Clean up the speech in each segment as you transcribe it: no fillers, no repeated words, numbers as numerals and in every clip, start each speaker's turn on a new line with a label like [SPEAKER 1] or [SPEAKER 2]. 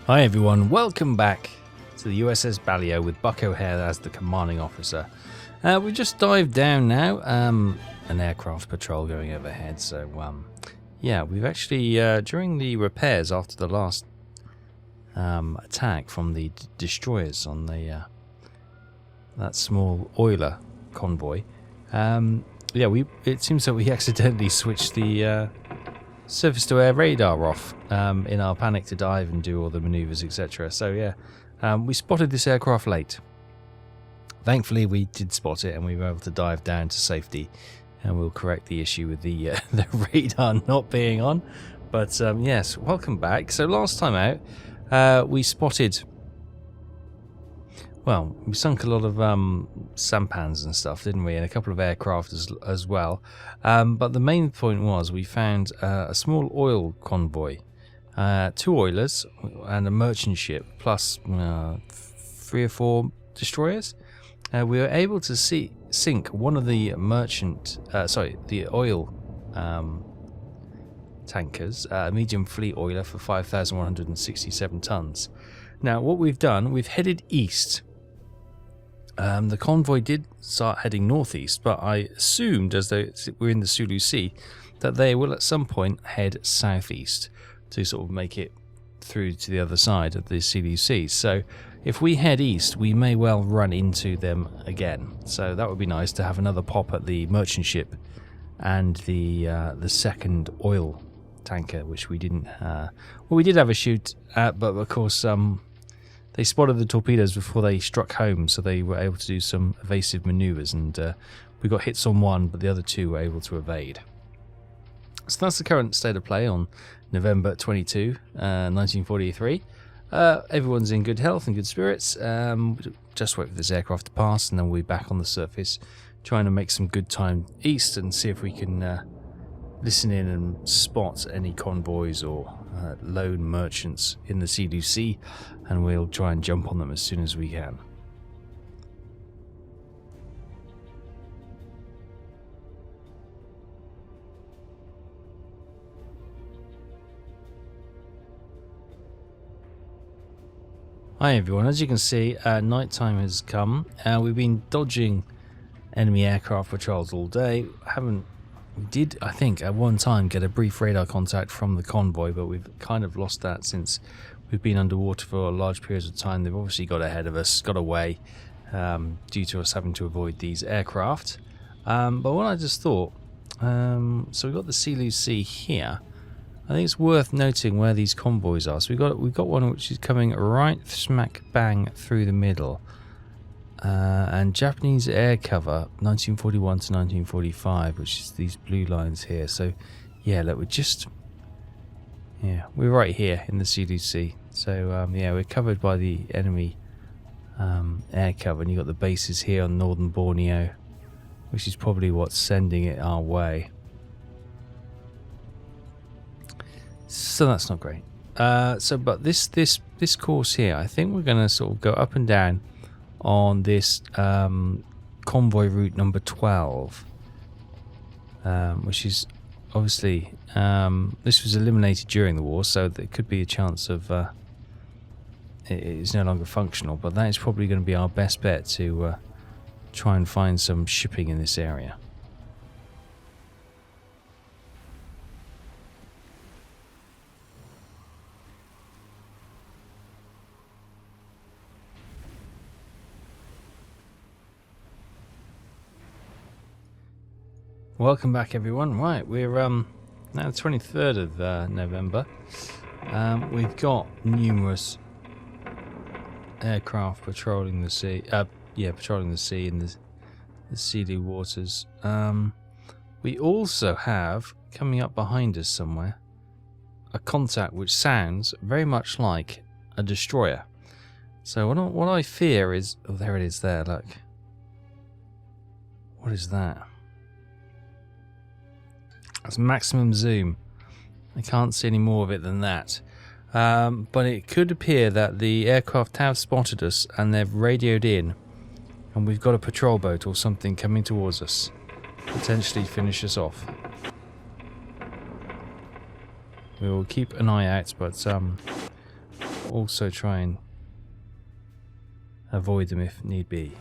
[SPEAKER 1] Hi everyone, welcome back to the USS Balao with Buck O'Hare as the commanding officer. We've just dived down now, an aircraft patrol going overhead, so yeah, we've actually, during the repairs after the last attack from the destroyers on the that small oiler convoy, yeah, it seems that we accidentally switched the surface-to-air radar off in our panic to dive and do all the manoeuvres, etc. So yeah, we spotted this aircraft late. Thankfully, we did spot it and we were able to dive down to safety, and we'll correct the issue with the radar not being on. But yes, welcome back. So last time out, we spotted... Well, we sunk a lot of sampans and stuff, didn't we? And a couple of aircraft as well. But the main point was we found a small oil convoy, 2 oilers and a merchant ship, plus 3 or 4 destroyers. We were able to sink one of the the oil tankers, a medium fleet oiler for 5,167 tons. Now, what we've done, we've headed east. The convoy did start heading northeast, but I assumed, as though we're in the Sulu Sea, that they will at some point head southeast to sort of make it through to the other side of the Sulu Sea. So if we head east, we may well run into them again. So that would be nice to have another pop at the merchant ship and the second oil tanker, which we didn't. Well, we did have a shoot at, but of course, they spotted the torpedoes before they struck home, so they were able to do some evasive manoeuvres, and we got hits on one, but the other 2 were able to evade. So that's the current state of play on November 22, 1943. Everyone's in good health and good spirits. Just wait for this aircraft to pass, and then we'll be back on the surface, trying to make some good time east and see if we can listen in and spot any convoys or lone merchants in the Sulu Sea, and we'll try and jump on them as soon as we can. Hi everyone, as you can see, night time has come. We've been dodging enemy aircraft patrols all day. We did, I think, at one time get a brief radar contact from the convoy, but we've kind of lost that since we've been underwater for large periods of time. They've obviously got ahead of us, got away, due to us having to avoid these aircraft. But what I just thought, so we've got the Sulu Sea here. I think it's worth noting where these convoys are. So we've got one which is coming right smack bang through the middle. And Japanese air cover 1941 to 1945, which is these blue lines here. So yeah, look, we're right here in the Sulu Sea. So yeah, we're covered by the enemy air cover, and you've got the bases here on northern Borneo, which is probably what's sending it our way. So that's not great. But this course here, I think we're going to sort of go up and down on this convoy route number 12, which is obviously this was eliminated during the war, so there could be a chance of it is no longer functional, but that is probably going to be our best bet to try and find some shipping in this area. Welcome back everyone. Right, we're now the 23rd of November. We've got numerous aircraft patrolling the sea. Patrolling the sea in the Sulu waters. We also have, coming up behind us somewhere, a contact which sounds very much like a destroyer. So what I fear is... Oh, there it is there, look. What is that? That's maximum zoom. I can't see any more of it than that. But it could appear that the aircraft have spotted us and they've radioed in, and we've got a patrol boat or something coming towards us, potentially finish us off. We will keep an eye out, but also try and avoid them if need be.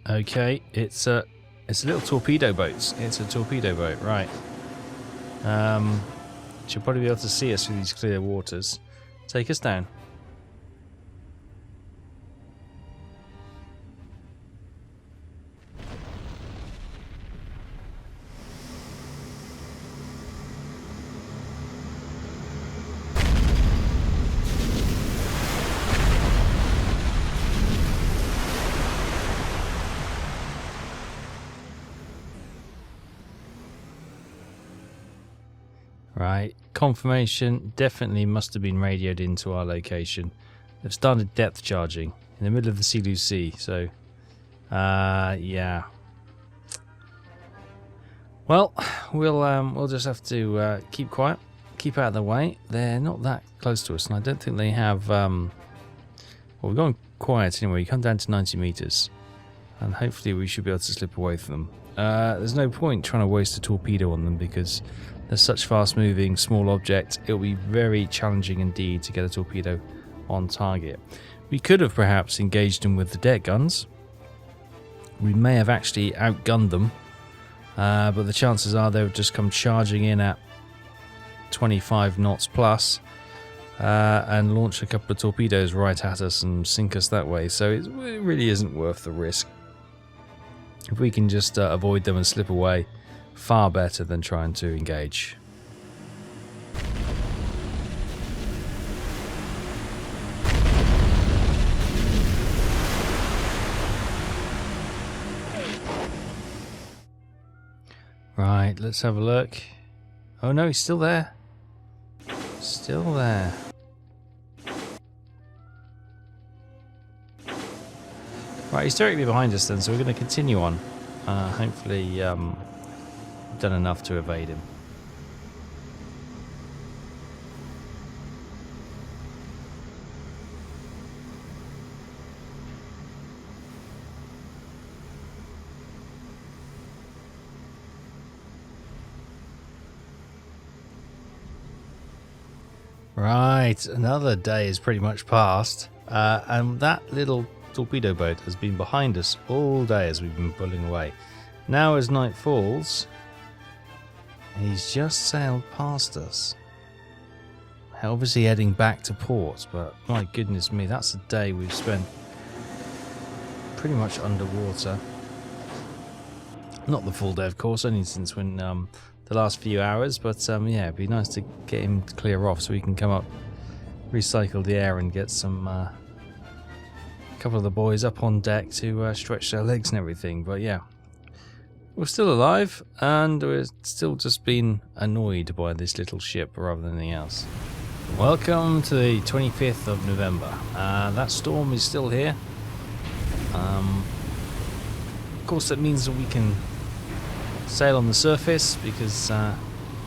[SPEAKER 1] Okay, it's a little torpedo boat. It's a torpedo boat, right? Should probably be able to see us through these clear waters. Take us down. Right, confirmation definitely must have been radioed into our location. They've started depth charging in the middle of the Sea Sea, so yeah. Well, we'll just have to keep quiet, keep out of the way. They're not that close to us, and I don't think they have. Well, we're going quiet anyway. You come down to 90 meters, and hopefully we should be able to slip away from them. There's no point trying to waste a torpedo on them because they're such fast-moving, small objects. It'll be very challenging indeed to get a torpedo on target. We could have perhaps engaged them with the deck guns. We may have actually outgunned them, but the chances are they've just come charging in at 25 knots plus and launch a couple of torpedoes right at us and sink us that way. So it really isn't worth the risk. If we can just avoid them and slip away, far better than trying to engage. Right, let's have a look. Oh no, he's still there. Still there. Right, he's directly behind us then, so we're going to continue on. Hopefully, we've done enough to evade him. Right, another day is pretty much passed, and that little torpedo boat has been behind us all day as we've been pulling away. Now as night falls, he's just sailed past us. Obviously heading back to port, but my goodness me, that's a day we've spent pretty much underwater. Not the full day, of course, only since when the last few hours, but yeah, it'd be nice to get him to clear off so we can come up, recycle the air and get some couple of the boys up on deck to stretch their legs and everything. But yeah, we're still alive and we're still just being annoyed by this little ship rather than anything else. Welcome to the 25th of November. That storm is still here. Of course that means that we can sail on the surface because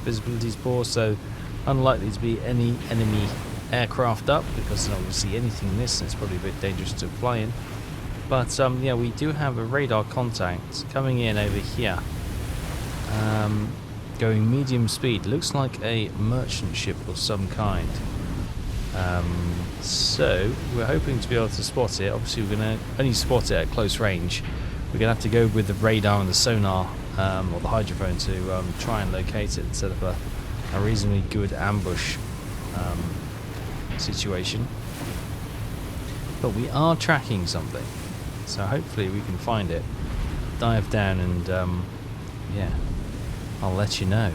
[SPEAKER 1] visibility is poor, so unlikely to be any enemy aircraft up, because obviously anything in this, it's probably a bit dangerous to fly in. But yeah, we do have a radar contact coming in over here, going medium speed. Looks like a merchant ship of some kind. So we're hoping to be able to spot it. Obviously we're going to only spot it at close range. We're going to have to go with the radar and the sonar or the hydrophone to try and locate it and set up a reasonably good ambush situation. But we are tracking something, so hopefully we can find it, dive down, and yeah, I'll let you know.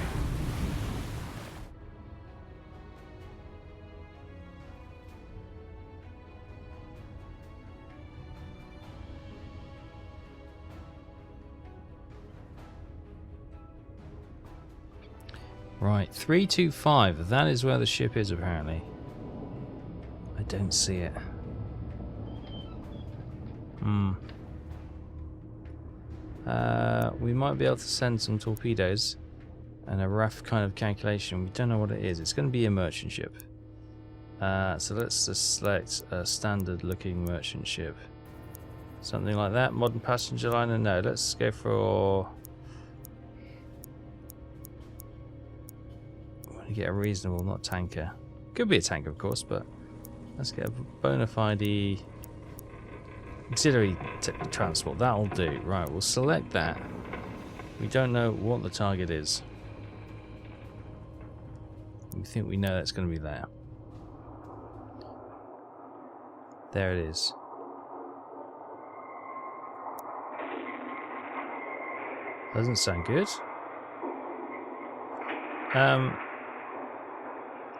[SPEAKER 1] Right, 325, that is where the ship is apparently. I don't see it. We might be able to send some torpedoes and a rough kind of calculation. We don't know what it is. It's going to be a merchant ship. So let's just select a standard looking merchant ship. Something like that. Modern passenger liner? No, let's go for... I want to get a reasonable, not tanker. Could be a tanker, of course, but let's get a bona fide auxiliary transport. That'll do. Right, we'll select that. We don't know what the target is. We think we know that's going to be there. There it is. Doesn't sound good.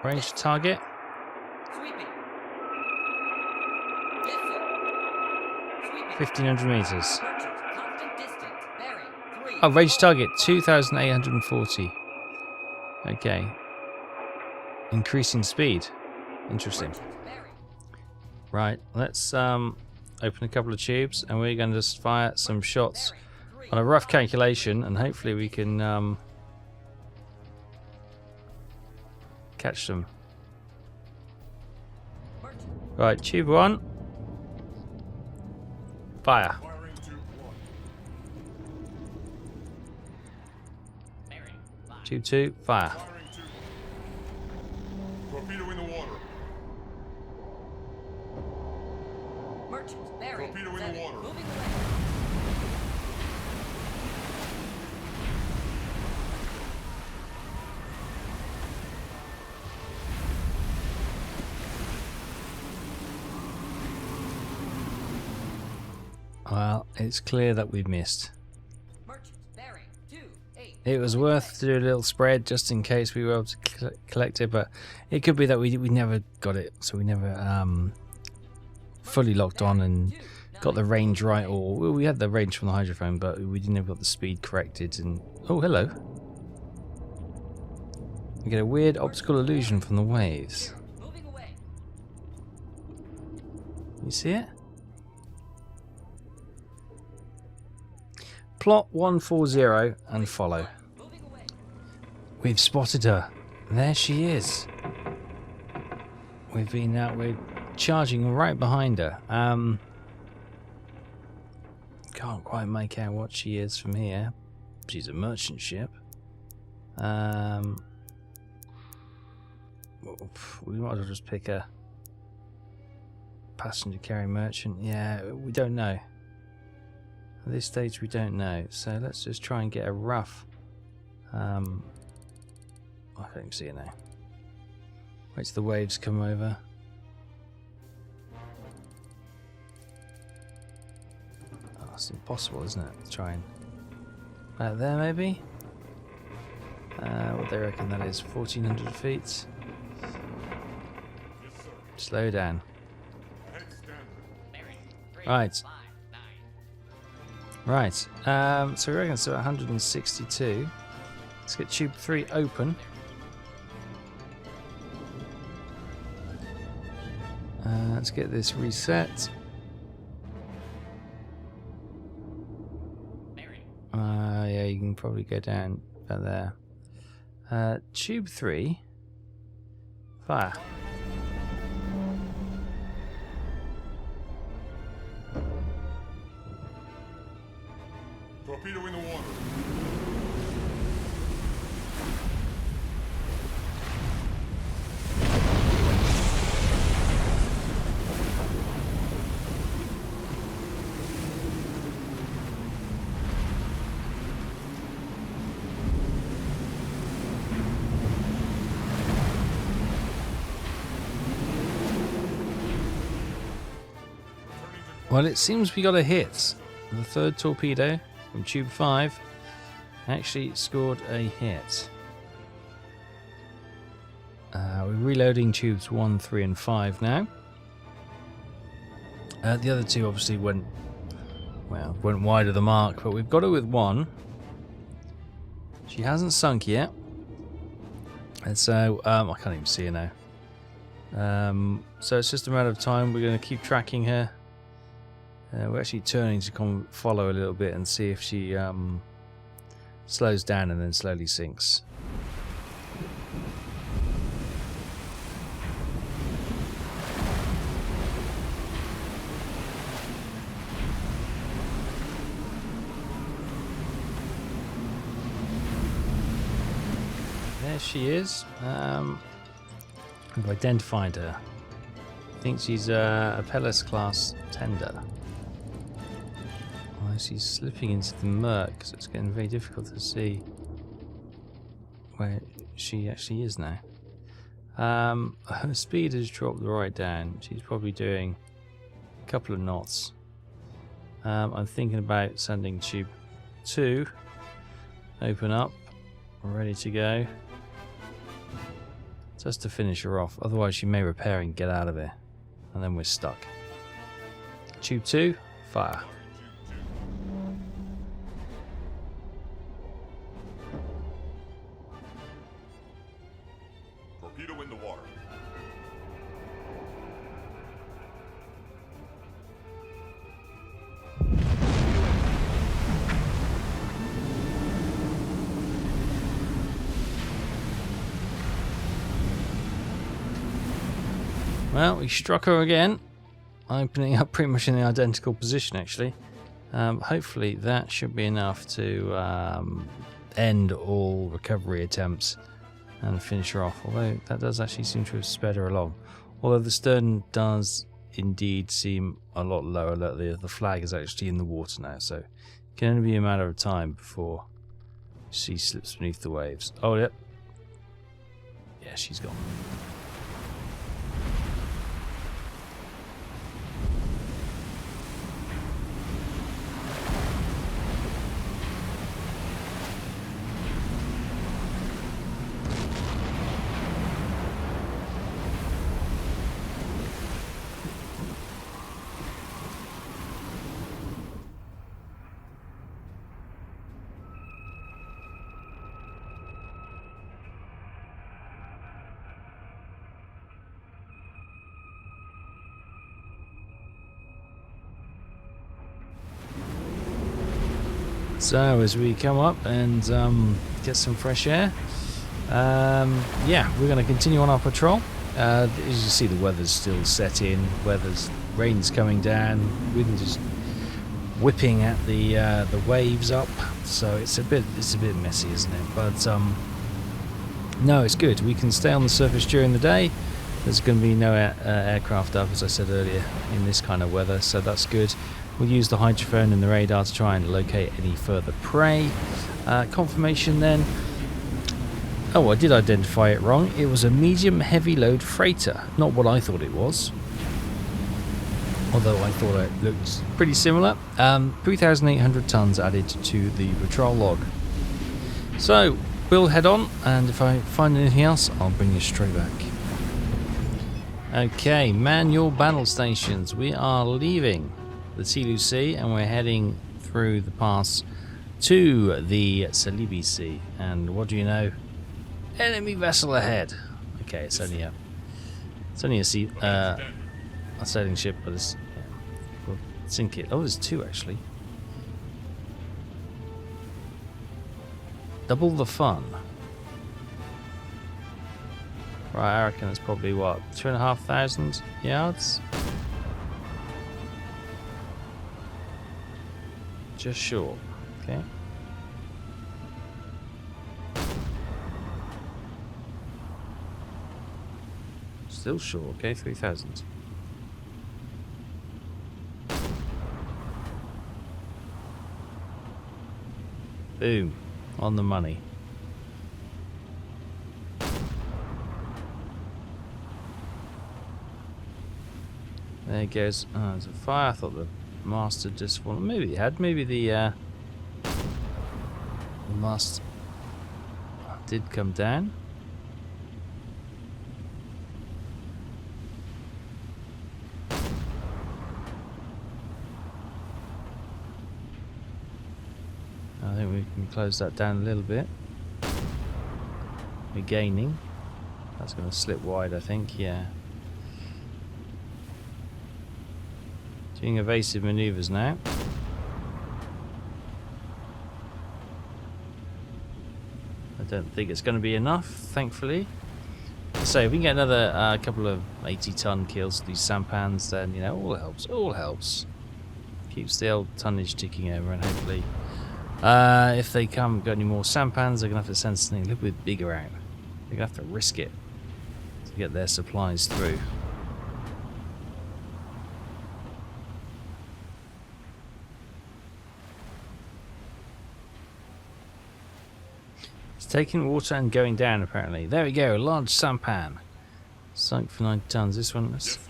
[SPEAKER 1] Range target.
[SPEAKER 2] Sweeping.
[SPEAKER 1] 1500 meters.
[SPEAKER 2] Constant distance. Bearing 3.
[SPEAKER 1] Oh, range target 2840. Okay. Increasing speed. Interesting. Right, let's open a couple of tubes and we're going to just fire some shots on a rough calculation and hopefully we can catch them. Right, tube 1. Fire. Tube 2. Fire.
[SPEAKER 3] Torpedo in the water.
[SPEAKER 2] Merchants, bearing.
[SPEAKER 3] Torpedo in the
[SPEAKER 2] 7.
[SPEAKER 3] water.
[SPEAKER 2] Moving away.
[SPEAKER 1] Well, it's clear that we've missed.
[SPEAKER 2] Merchants, bearing 2, 8.
[SPEAKER 1] It was worth to do a little spread just in case we were able to collect it, but it could be that we never got it, so we never fully locked on and got the range right, or well, we had the range from the hydrophone, but we didn't have got the speed corrected. And oh, hello! We get a weird optical illusion from the waves.
[SPEAKER 2] Moving away.
[SPEAKER 1] You see it? Plot 140 and follow.
[SPEAKER 2] Moving away.
[SPEAKER 1] We've spotted her. There she is. We're charging right behind her. Can't quite make out what she is from here. She's a merchant ship. We might as well just pick a passenger carrying merchant. Yeah, we don't know. At this stage we don't know, so let's just try and get a rough I can't even see it now. Wait till the waves come over. Oh, it's impossible, isn't it? To try and out there maybe? What do they reckon that is? 1400 feet? Slow down. Right. Right, so we reckon it's about 162. Let's get tube 3 open. Let's get this reset. Yeah, you can probably go down about there. Tube 3. Fire.
[SPEAKER 3] Torpedo in the water.
[SPEAKER 1] Well, it seems we got a hit. The third torpedo from tube 5 actually scored a hit. We're reloading tubes 1, 3 and 5 now. The other two obviously went wide of the mark, but we've got her with 1. She hasn't sunk yet, and so I can't even see her now. So it's just a matter of time. We're going to keep tracking her. We're actually turning to follow a little bit and see if she slows down and then slowly sinks. There she is. I've identified her. I think she's a Pellis class tender. Oh, she's slipping into the murk, so it's getting very difficult to see where she actually is now. Her speed has dropped right down. She's probably doing a couple of knots. I'm thinking about sending tube 2. Open up. We're ready to go. Just to finish her off. Otherwise she may repair and get out of here. And then we're stuck. Tube 2, fire.
[SPEAKER 3] Torpedo in the water.
[SPEAKER 1] Well, we struck her again, opening up pretty much in the identical position actually. Hopefully that should be enough to end all recovery attempts and finish her off, although that does actually seem to have sped her along. Although the stern does indeed seem a lot lower. Look, the flag is actually in the water now, so it can only be a matter of time before she slips beneath the waves. Oh, yep. Yeah, she's gone. So as we come up and get some fresh air, yeah, we're going to continue on our patrol. As you see, the weather's still set in. Rain's coming down. Wind is whipping at the waves up. So it's a bit messy, isn't it? But no, it's good. We can stay on the surface during the day. There's going to be no aircraft up, as I said earlier, in this kind of weather. So that's good. We'll use the hydrophone and the radar to try and locate any further prey. Confirmation then. Oh, I did identify it wrong. It was a medium heavy load freighter, not what I thought it was. Although I thought it looked pretty similar. 3,800 tons added to the patrol log. So we'll head on, and if I find anything else, I'll bring you straight back. Okay, man your battle stations. We are leaving the Tilu Sea and we're heading through the pass to the Salibi Sea. And what do you know? Enemy vessel ahead. Okay, it's only a sailing ship, but it's, yeah, we'll sink it. Oh, there's 2 actually. Double the fun. Right, I reckon it's probably what, 2,500 yards? Just short, okay. Still short, okay, 3,000. Boom, on the money. There it goes. Oh, there's a fire. I thought the mast had just fallen. Maybe it had. Maybe the mast did come down. I think we can close that down a little bit. We're gaining. That's going to slip wide, I think. Yeah. Doing evasive maneuvers now. I don't think it's going to be enough, thankfully. So if we can get another couple of 80-ton kills with these sampans, then, you know, all helps. All helps. Keeps the old tonnage ticking over, and hopefully, if they got any more sampans, they're going to have to send something a little bit bigger out. They're going to have to risk it to get their supplies through. It's taking water and going down, apparently. There we go, large sampan. Sunk for 90 tons. This one,
[SPEAKER 3] Yes, sir.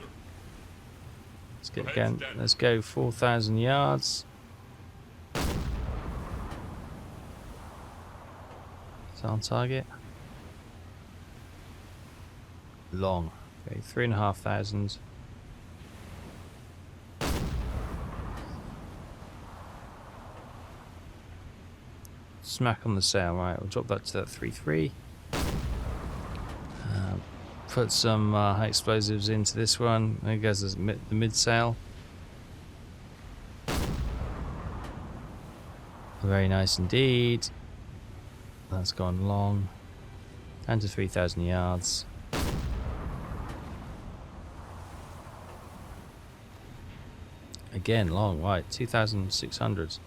[SPEAKER 1] let's get going. Let's go 4,000 yards. It's on target. Long. Okay, 3,500. Smack on the sail. Right, we'll drop that to that 3.3. Put some high explosives into this one. There goes the mid sail. Very nice indeed. That's gone long. Down to 3,000 yards. Again, long, right, 2,600.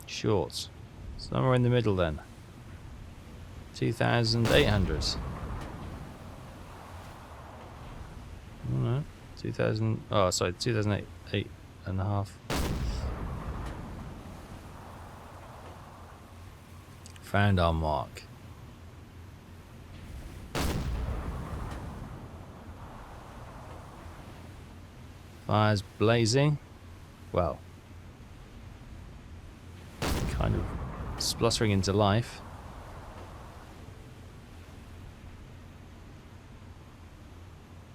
[SPEAKER 1] Short. Somewhere in the middle then. 2,800. Oh no, 2,000. Oh, sorry, 2,008, 8.5. Found our mark. Fires blazing. Well, kind of spluttering into life.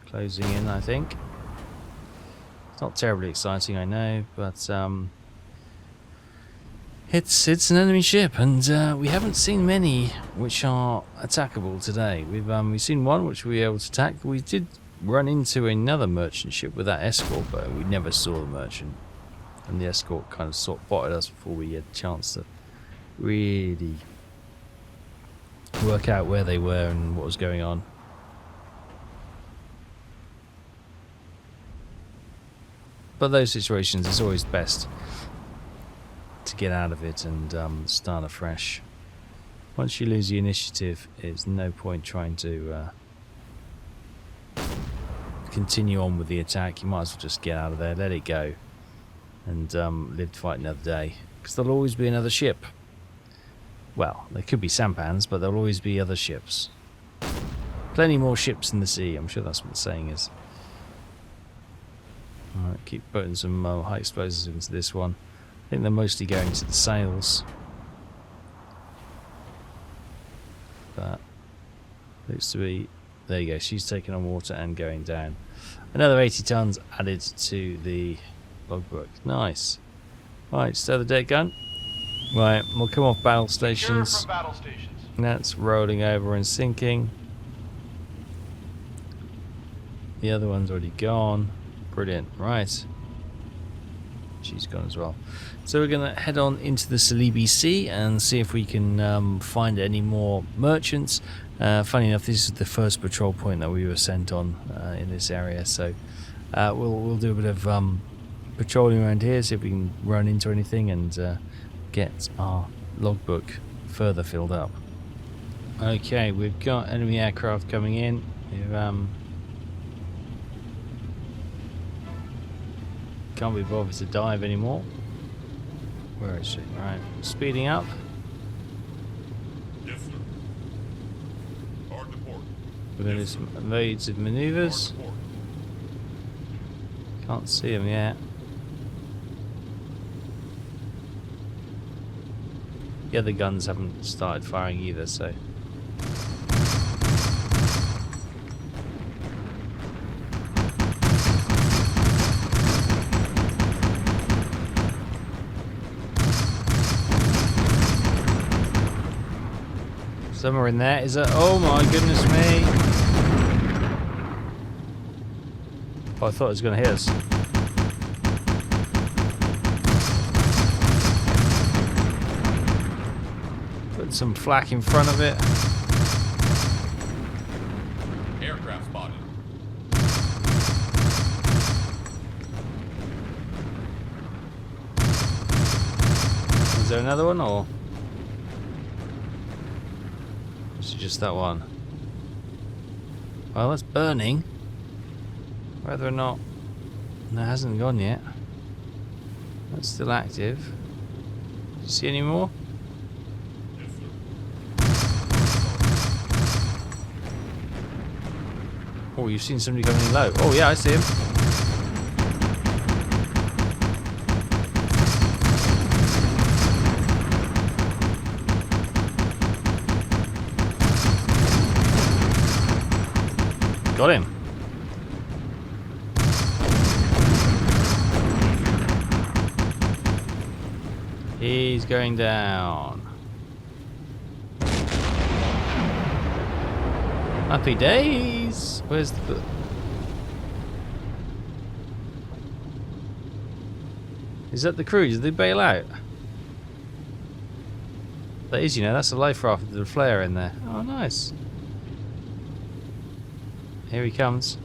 [SPEAKER 1] Closing in, I think. It's not terribly exciting, I know, but it's an enemy ship, and we haven't seen many which are attackable today. We've seen one which we were able to attack. We did run into another merchant ship with that escort, but we never saw the merchant, and the escort kind of spotted us before we had a chance to really work out where they were and what was going on. But those situations, it's always best to get out of it and start afresh. Once you lose the initiative, it's no point trying to continue on with the attack. You might as well just get out of there, let it go, and live to fight another day. Because there'll always be another ship. Well, there could be sampans, but there'll always be other ships. Plenty more ships in the sea, I'm sure that's what the saying is. Alright, keep putting some high explosives into this one. I think they're mostly going to the sails. But looks to be... There you go, she's taking on water and going down. Another 80 tons added to the logbook. Nice. Right, stow the deck gun. Right, we'll come off battle stations.
[SPEAKER 4] From battle stations.
[SPEAKER 1] That's rolling over and sinking. The other one's already gone. Brilliant. Right. She's gone as well. So we're going to head on into the Salibi Sea and see if we can find any more merchants. Funny enough, this is the first patrol point that we were sent on in this area. So we'll do a bit of patrolling around here, see if we can run into anything and get our logbook further filled up. Okay, we've got enemy aircraft coming in. We've, can't be bothered to dive anymore. Where is she? Right, speeding up.
[SPEAKER 3] Yes, sir. Hard to port.
[SPEAKER 1] We're going to do some evasive maneuvers.
[SPEAKER 3] Hard to port.
[SPEAKER 1] Can't see them yet. The other guns haven't started firing either, so. Somewhere in there is a... Oh my goodness me! Oh, I thought it was going to hit us. Put some flak in front of it.
[SPEAKER 3] Aircraft spotted.
[SPEAKER 1] Is there another one or? This is just that one. Well, that's burning. Whether or not... No, it hasn't gone yet. That's still active. Do you see any more?
[SPEAKER 3] Yes, sir.
[SPEAKER 1] Oh, you've seen somebody coming in low. Oh, yeah, I see him. Got him. He's going down. Happy days. Where's the... Is that the crew? Did they bail out? That is, you know, that's a life raft with a flare in there. Oh, nice. Here he comes.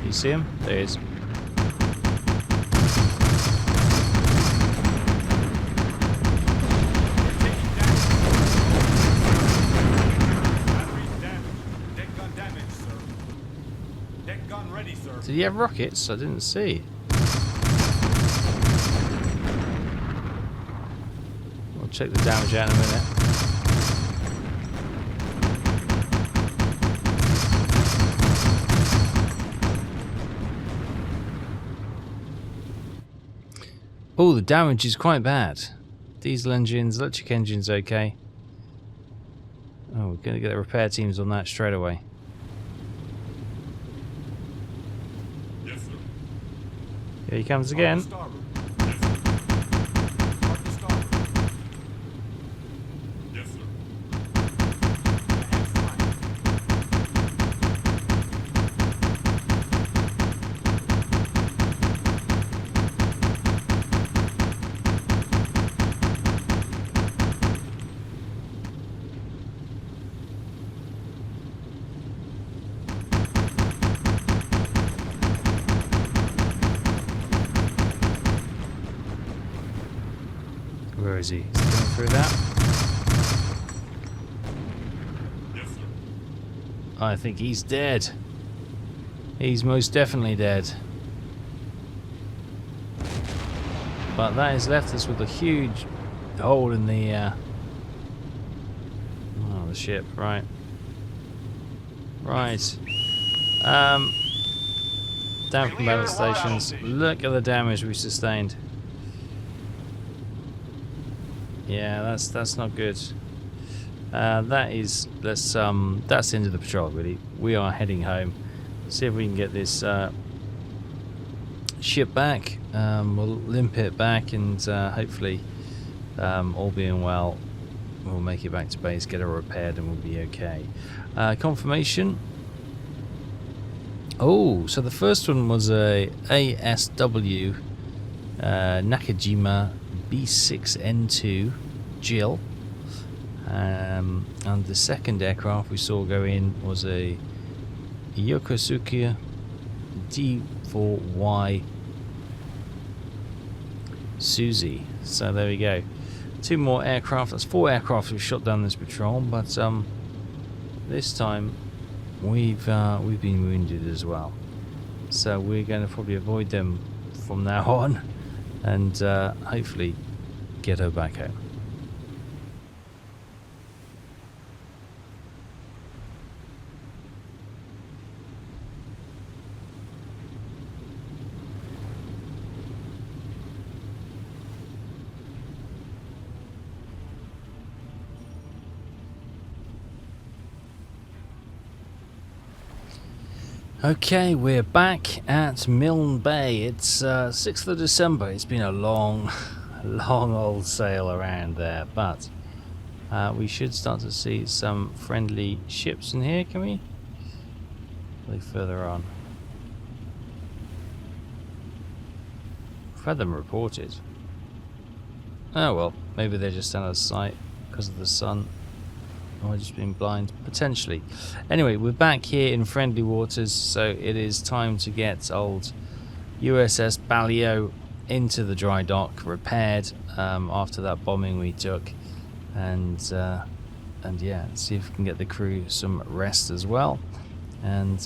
[SPEAKER 1] You see him? There he is. Did he have rockets? I didn't see. We'll check the damage out in a minute. Oh, the damage is quite bad. Diesel engines, electric engines, okay. Oh, we're going to get the repair teams on that straight away. Here he comes again.
[SPEAKER 3] Yes, sir.
[SPEAKER 1] Where is he? Is he going through that?
[SPEAKER 3] Yes, sir.
[SPEAKER 1] I think he's dead. He's most definitely dead. But that has left us with a huge hole in the the ship, right. Right. Down from battle stations. Look at the damage we sustained. Yeah, that's not good. That is that's the end of the patrol really. We are heading home. See if we can get this ship back. We'll limp it back and hopefully all being well we'll make it back to base, get it repaired and we'll be okay. Confirmation. Oh, so the first one was a ASW Nakajima B6N2 Jill, and the second aircraft we saw go in was a Yokosuka D4Y Suzy. So there we go. Two more aircraft. That's four aircraft we shot down this patrol, but this time we've been wounded as well. So we're going to probably avoid them from now on, and hopefully get her back home. Okay, we're back at Milne Bay. It's 6th of December. It's been a long old sail around there, but we should start to see some friendly ships in here. Can we? A little further on. I've had them reported. Oh well, maybe they're just out of sight because of the sun. Have I just been blind? Potentially. Anyway, we're back here in friendly waters, so it is time to get old USS Balao into the dry dock, repaired after that bombing we took, and yeah, see if we can get the crew some rest as well, and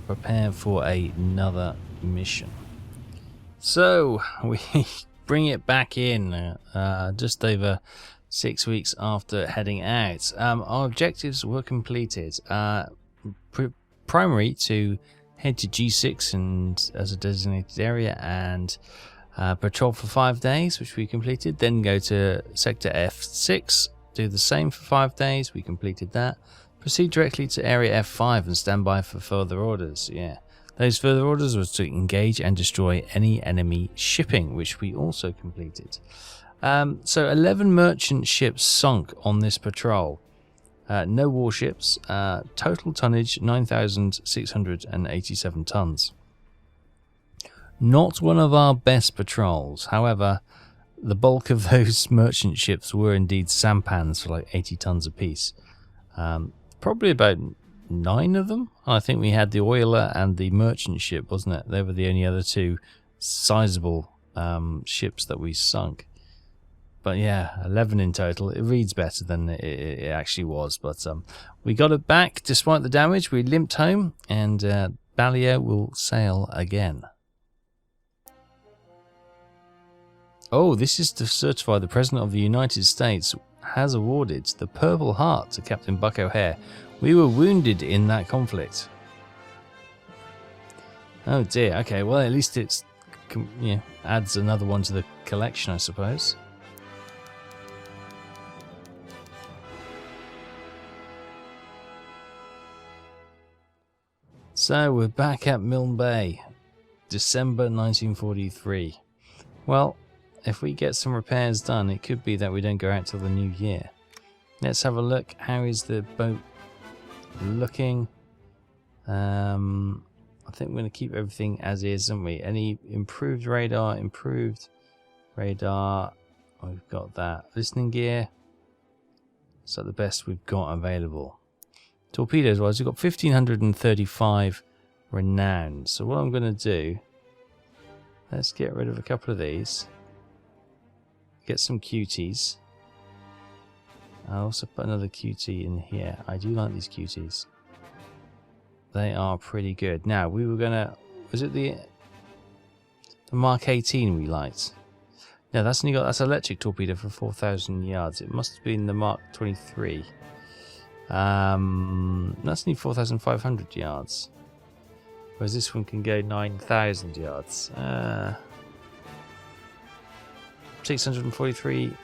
[SPEAKER 1] prepare for another mission. So we bring it back in just over 6 weeks after heading out. Our objectives were completed. Primary to head to G6 and as a designated area and patrol for 5 days, which we completed. Then go to sector F6, do the same for 5 days. We completed that. Proceed directly to area F5 and stand by for further orders. Yeah. Those further orders was to engage and destroy any enemy shipping, which we also completed. So 11 merchant ships sunk on this patrol. No warships. Total tonnage 9,687 tons. Not one of our best patrols. However, the bulk of those merchant ships were indeed sampans for like 80 tons apiece. Probably about 9 of them. I think we had the oiler and the merchant ship, wasn't it? They were the only other two sizable ships that we sunk. But yeah, 11 in total. It reads better than it actually was. But we got it back despite the damage. We limped home, and Balao will sail again. Oh, this is to certify the President of the United States has awarded the Purple Heart to Captain Buck O'Hare. We were wounded in that conflict. Oh dear. Okay, well at least it's adds another one to the collection, I suppose. So we're back at Milne Bay, December 1943. Well, if we get some repairs done, it could be that we don't go out till the new year. Let's have a look. How is the boat looking? I think we're going to keep everything as is, aren't we? Any improved radar? Improved radar. We've got that. Listening gear. Is that the best we've got available? Torpedoes wise, we've got 1,535 renowned. So what I'm going to do, let's get rid of a couple of these. Get some cuties. I'll also put another cutie in here. I do like these cuties. They are pretty good. Now, we were going to... Was it the Mark 18 we liked? No, that's only got... That's electric torpedo for 4,000 yards. It must have been the Mark 23. That's only 4,500 yards. Whereas this one can go 9,000 yards. 643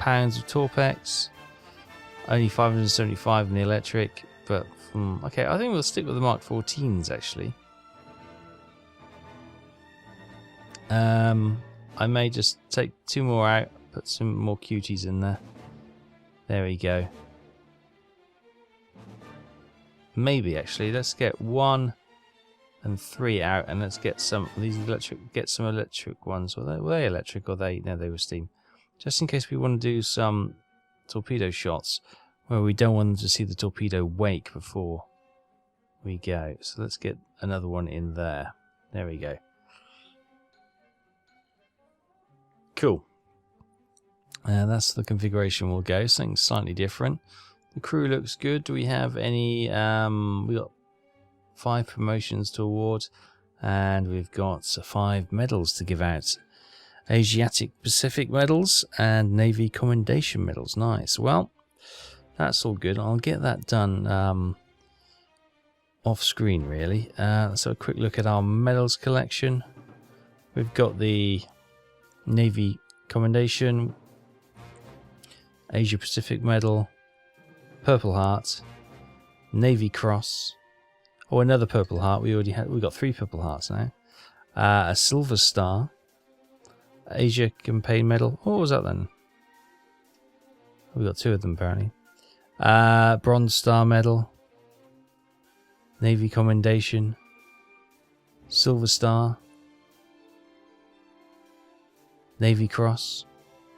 [SPEAKER 1] pounds of Torpex. Only 575 in the electric. But, okay, I think we'll stick with the Mark 14s, actually. I may just take 2 more out, put some more cuties in there. There we go. Maybe actually, let's get 1 and 3 out, and let's get some of these electric. Get some electric ones. Were they electric or they? No, they were steam. Just in case we want to do some torpedo shots where we don't want them to see the torpedo wake before we go. So let's get another one in there. There we go. Cool. That's the configuration we'll go. Something slightly different. The crew looks good. Do we have any... we got 5 promotions to award. And we've got 5 medals to give out. Asiatic Pacific medals and Navy Commendation medals. Nice. Well, that's all good. I'll get that done off screen, really. So a quick look at our medals collection. We've got the Navy Commendation, Asia Pacific Medal, Purple Heart, Navy Cross. Oh, another Purple Heart. We've got 3 Purple Hearts now. A Silver Star, Asia Campaign Medal. What was that then? We got 2 of them apparently. Bronze Star Medal, Navy Commendation, Silver Star, Navy Cross,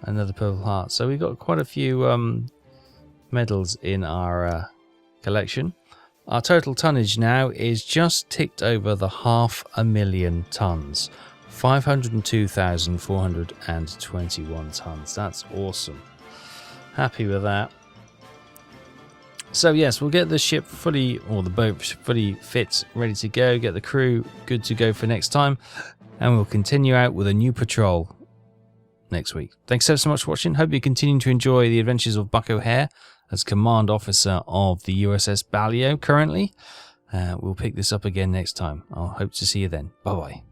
[SPEAKER 1] another Purple Heart. So we've got quite a few medals in our collection. Our total tonnage now is just ticked over the 500,000 tons. 502,421 tons. That's awesome. Happy with that. So yes, we'll get the ship fully, or the boat fully fit, ready to go, get the crew good to go for next time, and we'll continue out with a new patrol next week. Thanks so much for watching. Hope you're continuing to enjoy the adventures of Buck O'Hare as Command Officer of the USS Balao currently. We'll pick this up again next time. I'll hope to see you then. Bye-bye.